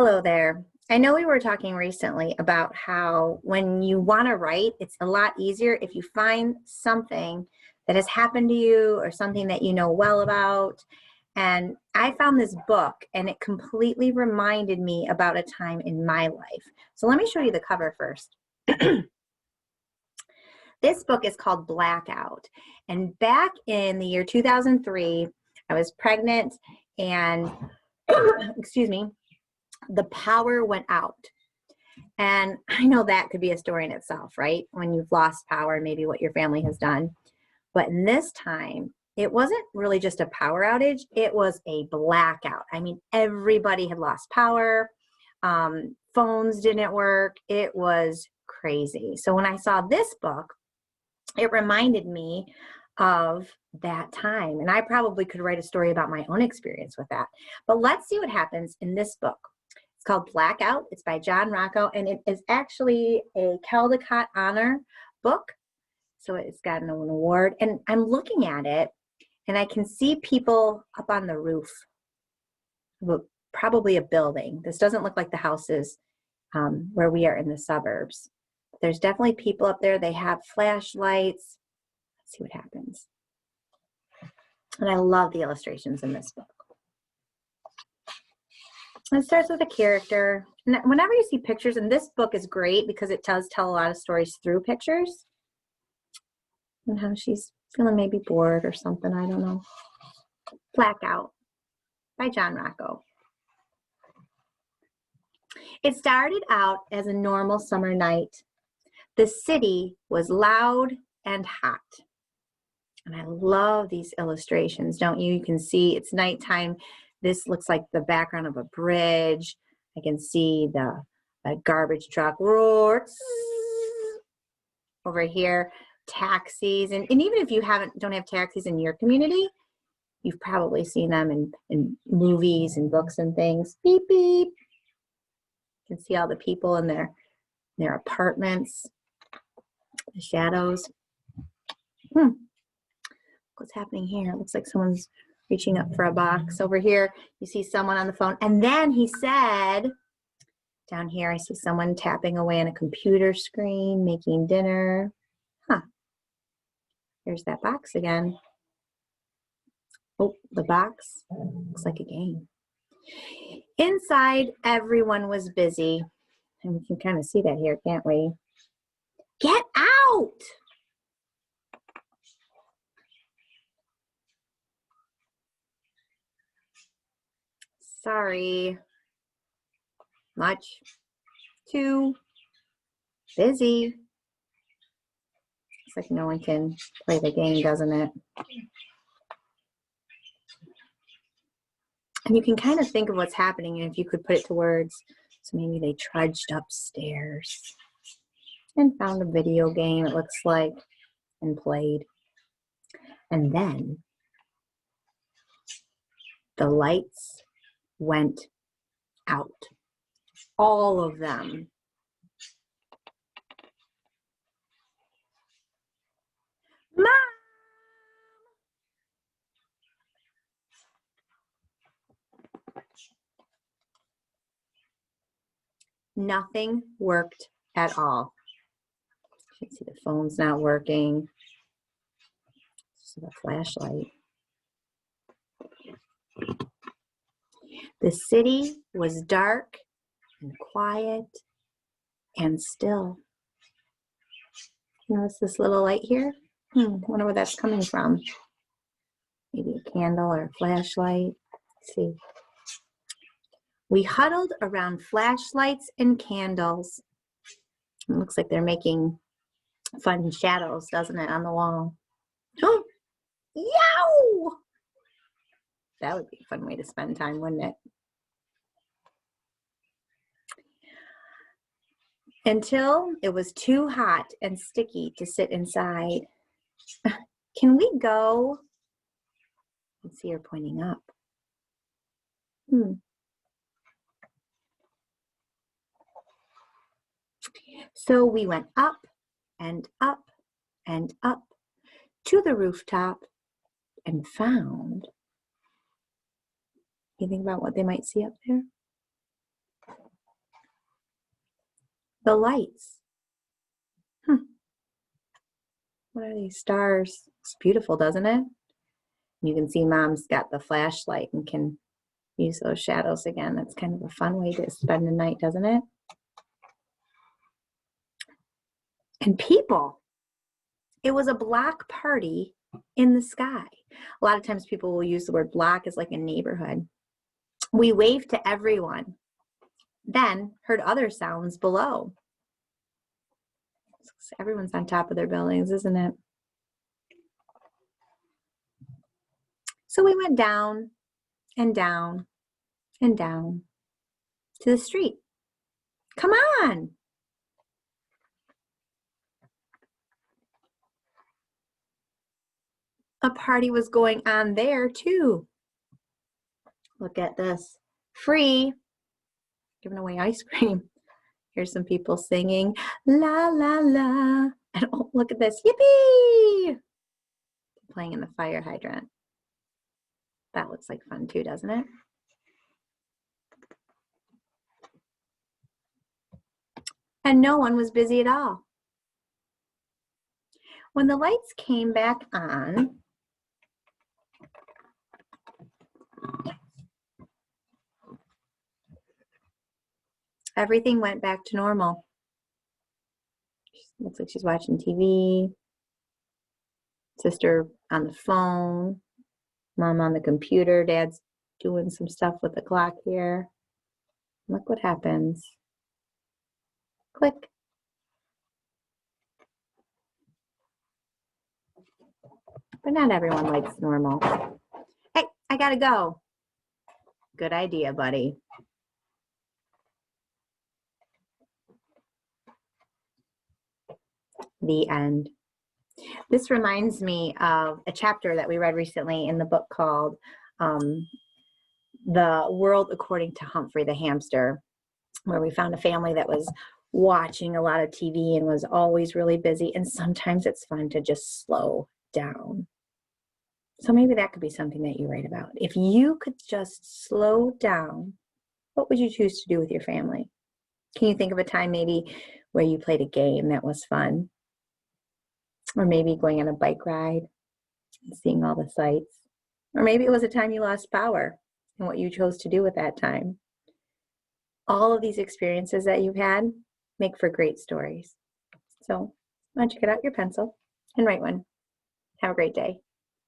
Hello there. I know we were talking recently about how when you want to write, it's a lot easier if you find something that has happened to you or something that you know well about. And I found this book and it completely reminded me about a time in my life. So let me show you the cover first. This book is called Blackout. And back in the year 2003, I was pregnant and, excuse me, the power went out. And I know that could be a story in itself, right? When you've lost power, maybe what your family has done. But in this time, it wasn't really just a power outage, it was a blackout. I mean, everybody had lost power. Phones didn't work. It was crazy. So when I saw this book, it reminded me of that time. And I probably could write a story about my own experience with that. But let's see what happens in this book. It's called Blackout. It's by Rocco, and it is actually a Caldecott Honor book. So it's gotten an award. And I'm looking at it, and I can see people up on the roof of probably a building. This doesn't look like the houses where we are in the suburbs. There's definitely people up there. They have flashlights. Let's see what happens. And I love the illustrations in this book. It starts with a character. And whenever you see pictures, and this book is great because it does tell a lot of stories through pictures. And how she's feeling maybe bored or something, I don't know. Blackout by Rocco. It started out as a normal summer night. The city was loud and hot. And I love these illustrations, don't you? You can see it's nighttime. This looks like the background of a bridge. I can see the garbage truck roar over here, taxis. And even if you don't have taxis in your community, you've probably seen them in movies and books and things. Beep, beep. You can see all the people in their apartments, the shadows. What's happening here? It looks like someone's reaching up for a box. Over here, you see someone on the phone. And then he said, down here, I see someone tapping away on a computer screen, making dinner. There's that box again. Oh, the box looks like a game. Inside, everyone was busy. And we can kind of see that here, can't we? Get out! Sorry. Much too busy. It's like no one can play the game, doesn't it? And you can kind of think of what's happening and if you could put it to words. So maybe they trudged upstairs and found a video game, it looks like, and played. And then the lights went out. All of them. Mom! Nothing worked at all. You can see the phone's not working. Just a flashlight. The city was dark and quiet and still. Notice this little light here? Wonder where that's coming from. Maybe a candle or a flashlight. Let's see. We huddled around flashlights and candles. It looks like they're making fun shadows, doesn't it, on the wall? Oh, yow! That would be a fun way to spend time, wouldn't it? Until it was too hot and sticky to sit inside. Can we go? You can see her pointing up. So we went up and up and up to the rooftop and found, you think about what they might see up there? the lights. What are these stars? It's beautiful, doesn't it? You can see Mom's got the flashlight and can use those shadows again. That's kind of a fun way to spend the night, doesn't it? And people. It was a black party in the sky. A lot of times people will use the word black as like a neighborhood. We waved to everyone, then heard other sounds below. Everyone's on top of their buildings, isn't it? So we went down and down and down to the street. Come on. A party was going on there too. Look at this. Free. Giving away ice cream. Here's some people singing, la, la, la. And oh, look at this. Yippee! Playing in the fire hydrant. That looks like fun too, doesn't it? And no one was busy at all. When the lights came back on, everything went back to normal. Looks like she's watching TV. Sister on the phone. Mom on the computer. Dad's doing some stuff with the clock here. Look what happens. Click. But not everyone likes normal. Hey, I gotta go. Good idea, buddy. The end. This reminds me of a chapter that we read recently in the book called The World According to Humphrey the Hamster, where we found a family that was watching a lot of TV and was always really busy. And sometimes it's fun to just slow down. So maybe that could be something that you write about. If you could just slow down, what would you choose to do with your family? Can you think of a time maybe where you played a game that was fun? Or maybe going on a bike ride and seeing all the sights. Or maybe it was a time you lost power and what you chose to do with that time. All of these experiences that you've had make for great stories. So why don't you get out your pencil and write one. Have a great day.